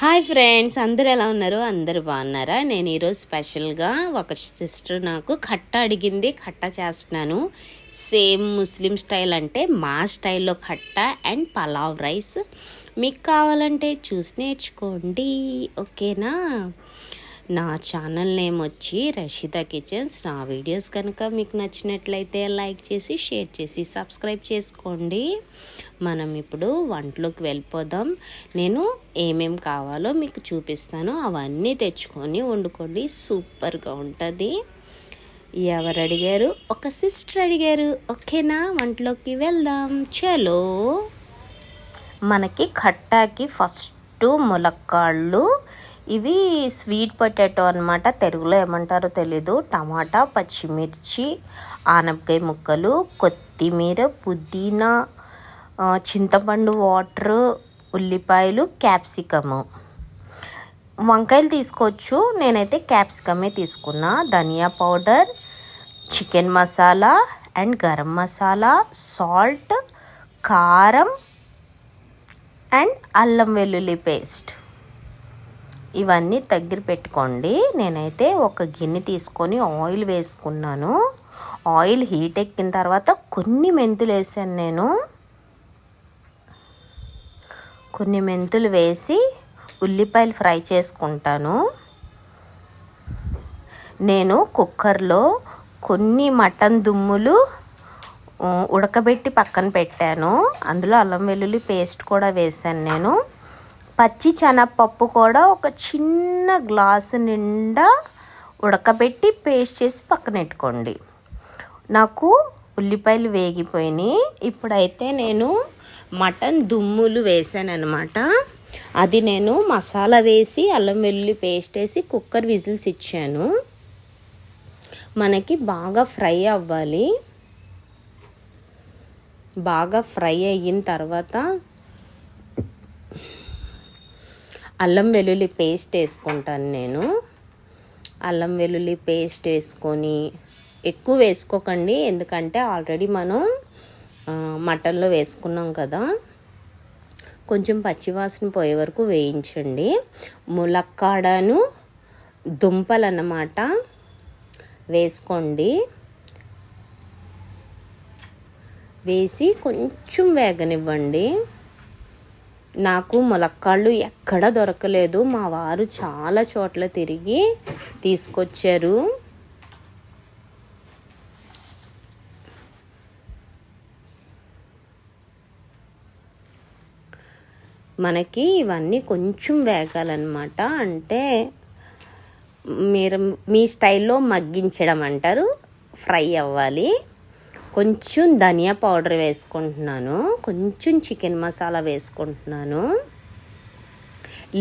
Hi friends, అందరు ఎలా ఉన్నారు? అందరు బాగున్నారా? నేను ఈరోజు స్పెషల్గా ఒక సిస్టర్ నాకు కట్ట అడిగింది, కట్ట చేస్తున్నాను. సేమ్ ముస్లిం స్టైల్, అంటే మా స్టైల్లో కట్ట అండ్ పలావ్ రైస్. మీకు కావాలంటే చూసి నేర్చుకోండి, ఓకేనా? నా ఛానల్ నేమ్ వచ్చి రషీదా కిచెన్స్. నా వీడియోస్ కనుక మీకు నచ్చినట్లయితే లైక్ చేసి, షేర్ చేసి, సబ్స్క్రైబ్ చేసుకోండి. మనం ఇప్పుడు వంటలోకి వెళ్ళిపోదాం. నేను ఏమేం కావాలో మీకు చూపిస్తాను, అవన్నీ తెచ్చుకొని వండుకోండి, సూపర్గా ఉంటుంది. ఎవరు అడిగారు? ఒక సిస్టర్ అడిగారు, ఓకేనా? వంటలోకి వెళ్దాం, చలో. మనకి కట్టాకి ఫస్ట్ ములక్కాళ్ళు, ఇవి స్వీట్ పొటాటో అనమాట, తెలుగులో ఏమంటారో తెలీదు. టమాటా, పచ్చిమిర్చి, ఆనపకాయ ముక్కలు, కొత్తిమీర, పుదీనా, చింతపండు వాటర్, ఉల్లిపాయలు, క్యాప్సికము. వంకాయలు తీసుకోవచ్చు, నేనైతే క్యాప్సికమే తీసుకున్నా. Dhania powder, chicken masala and garam masala, salt, కారం అండ్ అల్లం వెల్లుల్లి పేస్ట్. ఇవన్నీ దగ్గర పెట్టుకోండి. నేనైతే ఒక గిన్నె తీసుకొని ఆయిల్ వేసుకున్నాను. ఆయిల్ హీట్ ఎక్కిన తర్వాత కొన్ని మెంతులు వేసాను. నేను కొన్ని మెంతులు వేసి ఉల్లిపాయలు ఫ్రై చేసుకుంటాను. నేను కుక్కర్లో కొన్ని మటన్ దుమ్ములు ఉడకబెట్టి పక్కన పెట్టాను. అందులో అల్లం వెల్లుల్లి పేస్ట్ కూడా వేసాను. నేను పచ్చి శనగపప్పు కూడా ఒక చిన్న గ్లాసు నిండా ఉడకబెట్టి పేస్ట్ చేసి పక్కన పెట్టుకోండి. నాకు ఉల్లిపాయలు వేగిపోయినాయి. ఇప్పుడైతే నేను మటన్ దుమ్ములు వేసాను అనమాట. అది నేను మసాలా వేసి అల్లం వెల్లుల్లి పేస్ట్ వేసి కుక్కర్ విజిల్స్ ఇచ్చాను. మనకి బాగా ఫ్రై అవ్వాలి. బాగా ఫ్రై అయిన తర్వాత అల్లం వెల్లుల్లి పేస్ట్ వేసుకుంటాను. నేను అల్లం వెల్లుల్లి పేస్ట్ వేసుకొని, ఎక్కువ వేసుకోకండి, ఎందుకంటే ఆల్రెడీ మనం మటన్లో వేసుకున్నాం కదా. కొంచెం పచ్చివాసన పోయే వరకు వేయించండి. ములక్కాడను దుంపలు అన్నమాట వేసుకోండి. వేసి కొంచెం వేగనివ్వండి. నాకు ములక్కాళ్ళు ఎక్కడ దొరకలేదు, మా వారు చాలా చోట్ల తిరిగి తీసుకొచ్చారు. మనకి ఇవన్నీ కొంచెం వేగాలన్నమాట, అంటే మీరు మీ స్టైల్లో మగ్గించడం అంటారు, ఫ్రై అవ్వాలి. కొంచెం ధనియా పౌడర్ వేసుకుంటున్నాను, కొంచెం చికెన్ మసాలా వేసుకుంటున్నాను,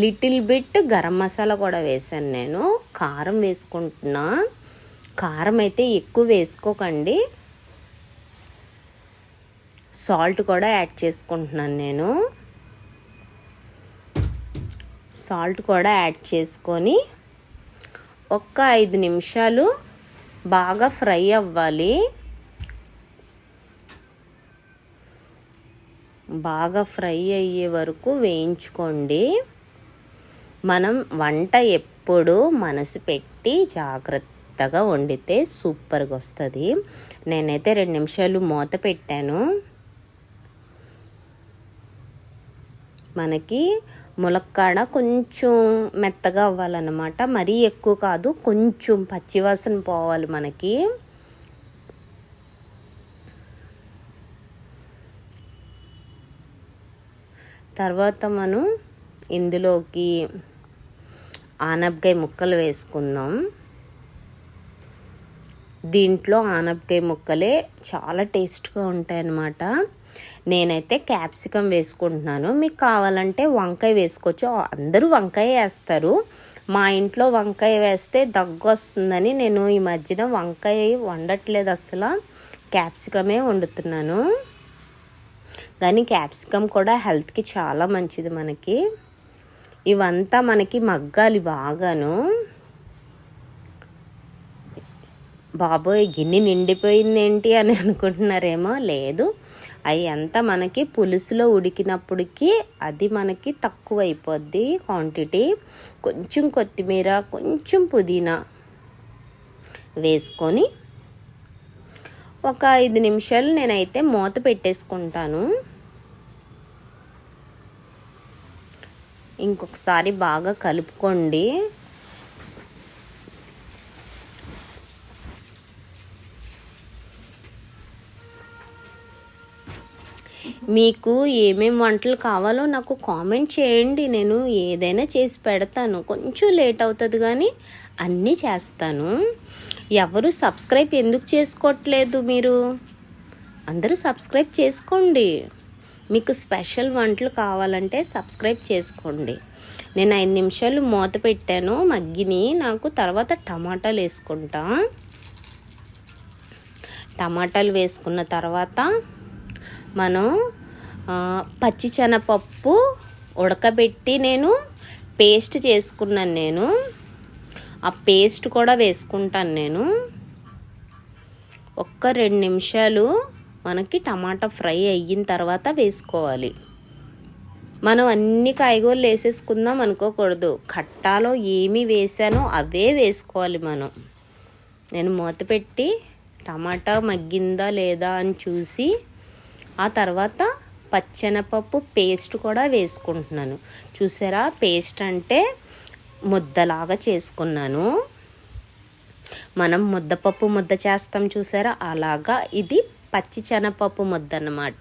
లిటిల్ బిట్ గరం మసాలా కూడా వేసాను. నేను కారం వేసుకుంటున్నా. కారం అయితే ఎక్కువ వేసుకోకండి. సాల్ట్ కూడా యాడ్ చేసుకుంటున్నాను. నేను సాల్ట్ కూడా యాడ్ చేసుకొని ఒక 5 నిమిషాలు బాగా ఫ్రై అవ్వాలి. బాగా ఫ్రై అయ్యే వరకు వేయించుకోండి. మనం వంట ఎప్పుడు మనసు పెట్టి జాగ్రత్తగా వండితే సూపర్గా వస్తుంది. నేనైతే 2 నిమిషాలు మూత పెట్టాను. మనకి ములక్కాడ కొంచెం మెత్తగా అవ్వాలన్నమాట, మరీ ఎక్కువ కాదు, కొంచెం పచ్చివాసన పోవాలి మనకి. తర్వాత మనం ఇందులోకి ఆనపకాయ ముక్కలు వేసుకుందాం. దీంట్లో ఆనపకాయ ముక్కలే చాలా టేస్ట్గా ఉంటాయి అన్నమాట. నేనైతే క్యాప్సికం వేసుకుంటున్నాను. మీకు కావాలంటే వంకాయ వేసుకోవచ్చు, అందరూ వంకాయ వేస్తారు. మా ఇంట్లో వంకాయ వేస్తే దగ్గు వస్తుందని నేను ఈ మధ్యన వంకాయ వండట్లేదు, అసలు క్యాప్సికమే వండుతున్నాను. కానీ క్యాప్సికమ్ కూడా హెల్త్కి చాలా మంచిది మనకి. ఇవంతా మనకి మగ్గాలి బాగాను. బాబోయ్, గిన్నె నిండిపోయింది ఏంటి అని అనుకుంటున్నారేమో, లేదు, అవి అంతా మనకి పులుసులో ఉడికినప్పటికీ అది మనకి తక్కువ అయిపోద్ది క్వాంటిటీ. కొంచెం కొత్తిమీర, కొంచెం పుదీనా వేసుకొని ఒక 5 నిమిషాలు నేనైతే మూత పెట్టేసుకుంటాను. ఇంకొకసారి బాగా కలుపుకోండి. మీకు ఏమేం వంటలు కావాలో నాకు కామెంట్ చేయండి. నేను ఏదైనా చేసి పెడతాను. కొంచెం లేట్ అవుతుంది కానీ అన్నీ చేస్తాను. ఎవరు సబ్స్క్రైబ్ ఎందుకు చేసుకోవట్లేదు? మీరు అందరూ సబ్స్క్రైబ్ చేసుకోండి. మీకు స్పెషల్ వంటలు కావాలంటే సబ్స్క్రైబ్ చేసుకోండి. నేను 5 నిమిషాలు మూత పెట్టాను, మగ్గిని. నాకు తర్వాత టమాటాలు వేసుకుంటా. టమాటాలు వేసుకున్న తర్వాత మనం పచ్చి శనగపప్పు ఉడకబెట్టి నేను పేస్ట్ చేసుకున్నాను. నేను ఆ పేస్ట్ కూడా వేసుకుంటాను. నేను ఒక్క 2 నిమిషాలు మనకి టమాటా ఫ్రై అయిన తర్వాత వేసుకోవాలి. మనం అన్ని కాయగూరలు వేసేసుకుందాం అనుకోకూడదు. కట్టాలో ఏమి వేసానో అవే వేసుకోవాలి మనం. నేను మూత పెట్టి టమాటా మగ్గిందా లేదా అని చూసి ఆ తర్వాత పచ్చెనపప్పు పేస్ట్ కూడా వేసుకుంటున్నాను. చూసారా, పేస్ట్ అంటే ముద్దలాగా చేసుకున్నాను. మనం ముద్దపప్పు ముద్ద చేస్తాం చూసారా, అలాగా ఇది పచ్చి శనగపప్పు ముద్ద అన్నమాట.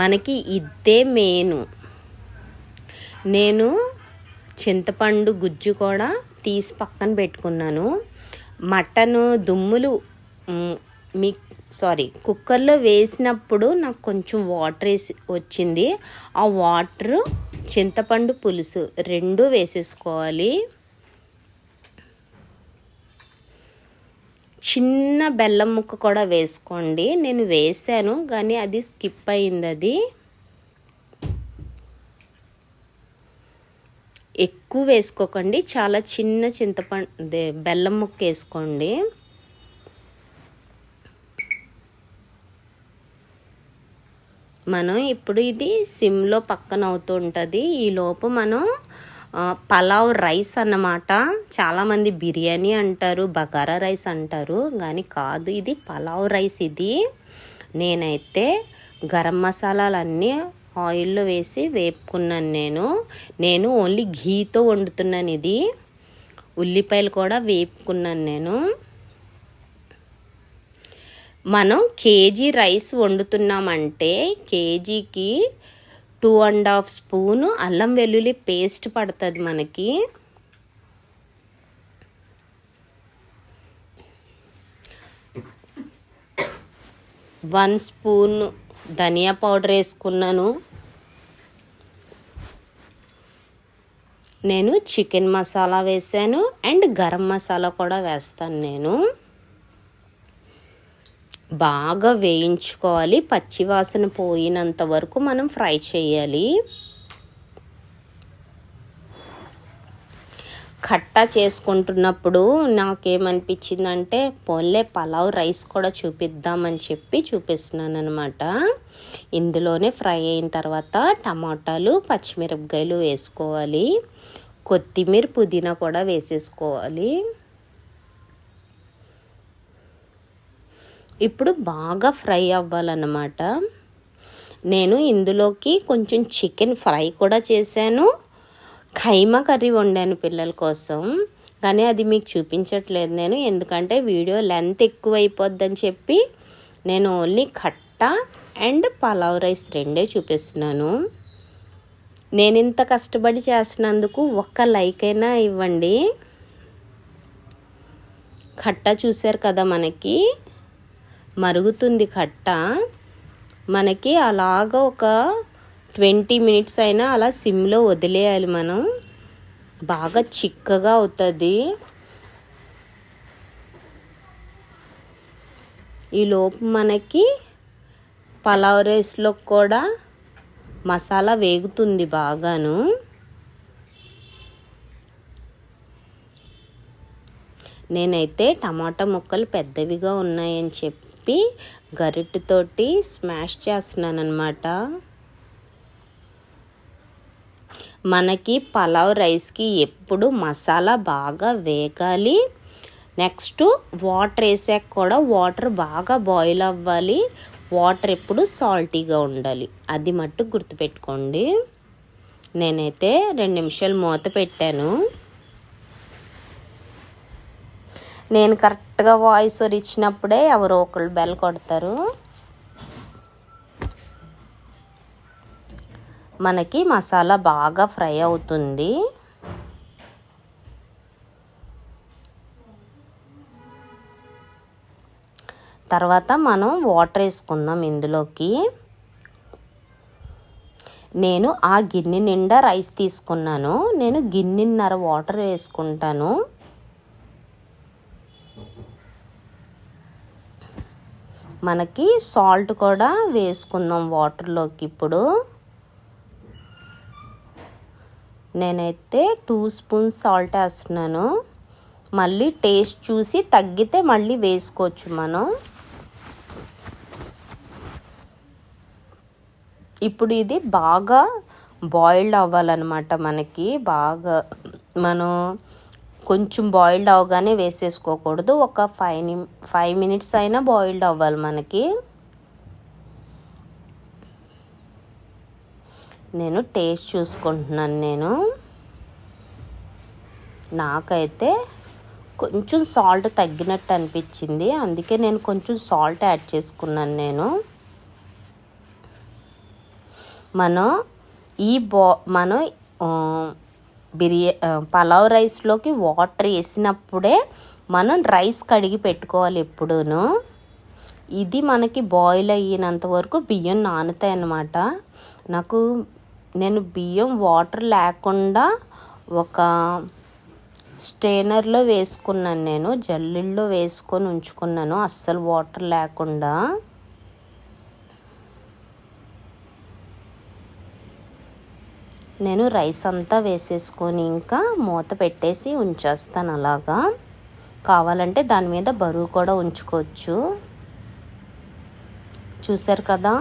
మనకి ఇదే మెయిన్. నేను చింతపండు గుజ్జు కూడా తీసి పక్కన పెట్టుకున్నాను. మటను దుమ్ములు కుక్కర్లో వేసినప్పుడు నాకు కొంచెం వాటర్ వేసి వచ్చింది. ఆ వాటర్ చింతపండు పులుసు 2 వేసేసుకోవాలి. చిన్న బెల్లం ముక్క కూడా వేసుకోండి. నేను వేసాను కానీ అది స్కిప్ అయింది. అది ఎక్కువ వేసుకోకండి, చాలా చిన్న చింతపండు బెల్లం ముక్క వేసుకోండి. మనం ఇప్పుడు ఇది సిమ్లో పక్కన అవుతూ ఉంటుంది. ఈలోపు మనం పలావ్ రైస్ అన్నమాట. చాలామంది బిర్యానీ అంటారు, బగారా రైస్ అంటారు, కానీ కాదు, ఇది పలావ్ రైస్. ఇది నేనైతే గరం మసాలాలన్నీ ఆయిల్లో వేసి వేపుకున్నాను. నేను ఓన్లీ ఘీతో వండుతున్నాను. ఇది ఉల్లిపాయలు కూడా వేపుకున్నాను నేను. మనం కేజీ రైస్ వండుతున్నామంటే కేజీకి 2.5 స్పూను అల్లం వెల్లుల్లి పేస్ట్ పడుతుంది మనకి. 1 స్పూన్ ధనియా పౌడర్ వేసుకున్నాను. నేను చికెన్ మసాలా వేసాను అండ్ గరం మసాలా కూడా వేస్తాను. నేను బాగా వేయించుకోవాలి. పచ్చివాసన పోయినంత వరకు మనం ఫ్రై చేయాలి. కట్టా చేసుకుంటున్నప్పుడు నాకేమనిపించిందంటే పోన్లే పలావ్ రైస్ కూడా చూపిద్దామని చెప్పి చూపిస్తున్నాను అనమాట. ఇందులోనే ఫ్రై అయిన తర్వాత టమాటాలు, పచ్చిమిరపకాయలు వేసుకోవాలి. కొత్తిమీర, పుదీనా కూడా వేసేసుకోవాలి. ఇప్పుడు బాగా ఫ్రై అవ్వాలన్నమాట. నేను ఇందులోకి కొంచెం చికెన్ ఫ్రై కూడా చేశాను. ఖైమా కర్రీ వండాను పిల్లల కోసం, కానీ అది మీకు చూపించట్లేదు నేను, ఎందుకంటే వీడియో లెంత్ ఎక్కువ అయిపోద్దని చెప్పి నేను only khatta and pulao rice 2 చూపిస్తున్నాను. నేను ఇంత కష్టపడి చేసినందుకు ఒక్క లైక్ అయినా ఇవ్వండి. ఖట్టా చూశారు కదా, మనకి మరుగుతుంది ఖట్టా. మనకి అలాగ ఒక 20 మినిట్స్ అయినా అలా సిమ్లో వదిలేయాలి మనం. బాగా చిక్కగా అవుతుంది. ఈలోపు మనకి పలావ్ రైస్లో కూడా మసాలా వేగుతుంది బాగాను. నేనైతే టమాటా ముక్కలు పెద్దవిగా ఉన్నాయని చెప్పి కలిపి గరిటెతోటి స్మాష్ చేస్తున్నాను అన్నమాట. మనకి పలావ్ రైస్కి ఎప్పుడు మసాలా బాగా వేగాలి. నెక్స్ట్ వాటర్ వేసాక కూడా వాటర్ బాగా బాయిల్ అవ్వాలి. వాటర్ ఎప్పుడు సాల్టీగా ఉండాలి, అది మట్టు గుర్తుపెట్టుకోండి. నేనైతే 2 నిమిషాలు మూత పెట్టాను. నేను కరెక్ట్గా వాయిస్ ఓవర్ ఇచ్చినప్పుడే ఎవరో ఒకళ్ళు బెల్ కొడతారు. మనకి మసాలా బాగా ఫ్రై అవుతుంది. తర్వాత మనం వాటర్ వేసుకుందాం ఇందులోకి. నేను ఆ గిన్నె నిండా రైస్ తీసుకున్నాను. నేను గిన్నెన్నర వాటర్ వేసుకుంటాను. మనకి సాల్ట్ కూడా వేసుకుందాం వాటర్లోకి. ఇప్పుడు నేనైతే 2 స్పూన్స్ సాల్ట్ వేస్తున్నాను. మళ్ళీ టేస్ట్ చూసి తగ్గితే మళ్ళీ వేసుకోవచ్చు మనం. ఇప్పుడు ఇది బాగా బాయిల్డ్ అవ్వాలన్నమాట. మనకి బాగా మనం కొంచెం బాయిల్డ్ అవగానే వేసేసుకోకూడదు. ఒక 5 మినిట్స్ అయినా బాయిల్డ్ అవ్వాలి మనకి. నేను టేస్ట్ చూసుకుంటున్నాను. నాకైతే కొంచెం సాల్ట్ తగ్గినట్టు అనిపించింది, అందుకే నేను కొంచెం సాల్ట్ యాడ్ చేసుకున్నాను. మనం పలావ్ రైస్లోకి వాటర్ వేసినప్పుడే మనం రైస్ కడిగి పెట్టుకోవాలి ఎప్పుడూను. ఇది మనకి బాయిల్ అయ్యినంత వరకు బియ్యం నానుతాయి అన్నమాట. నేను బియ్యం వాటర్ లేకుండా ఒక స్ట్రైనర్లో వేసుకున్నాను. నేను జల్లెడలో వేసుకొని ఉంచుకున్నాను అస్సలు వాటర్ లేకుండా. నేను రైస్ అంతా వేసేసుకొని ఇంకా మూత పెట్టేసి ఉంచేస్తాను అలాగా. కావాలంటే దాని మీద బరువు కూడా ఉంచుకోవచ్చు. చూసారు కదా,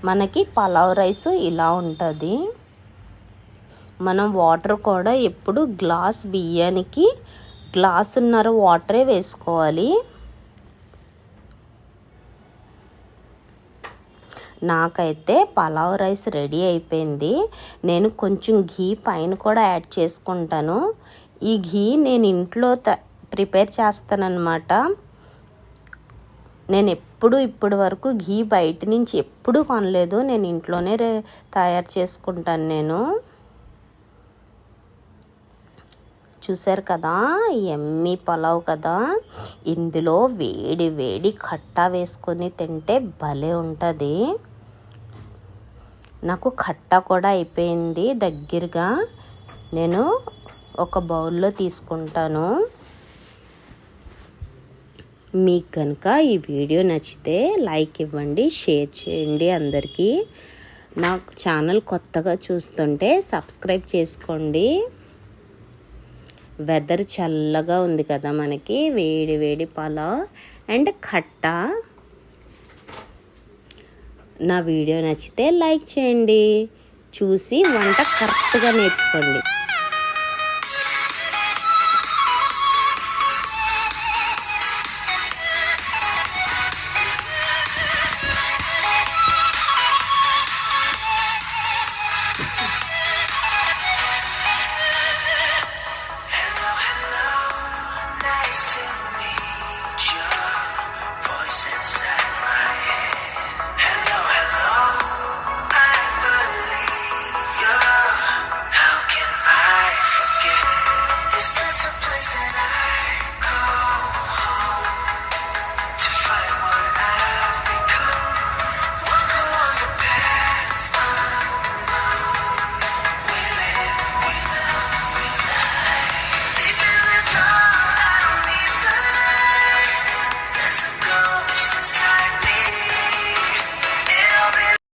మనకి పలావ్ రైస్ ఇలా ఉంటుంది. మనం వాటర్ కూడా ఎప్పుడు గ్లాస్ బియ్యానికి గ్లాసున్నర వాటరే వేసుకోవాలి. నాకైతే పలావ్ రైస్ రెడీ అయిపోయింది. నేను కొంచెం ఘీ పైన కూడా యాడ్ చేసుకుంటాను. ఈ ఘీ నేను ఇంట్లో ప్రిపేర్ చేస్తానన్నమాట. నేను ఇప్పటి వరకు ఘీ బయట నుంచి ఎప్పుడూ కొనలేదు. నేను ఇంట్లోనే తయారు చేసుకుంటాను నేను. చూసారు కదా, యమ్మీ పలావ్ కదా. ఇందులో వేడి వేడి ఖట్టా వేసుకొని తింటే భలే ఉంటుంది. నాకు ఖట్టా కూడా అయిపోయింది దగ్గరగా. నేను ఒక బౌల్లో తీసుకుంటాను. మీకు కనుక ఈ వీడియో నచ్చితే లైక్ ఇవ్వండి, షేర్ చేయండి అందరికీ. నాకు ఛానల్ కొత్తగా చూస్తుంటే సబ్స్క్రైబ్ చేసుకోండి. వెదర్ చల్లగా ఉంది కదా, మనకి వేడి వేడి పలావ్ అండ్ ఖట్టా. నా వీడియో నచ్చితే లైక్ చేయండి, చూసి వంట కరెక్ట్గా నేర్చుకోండి.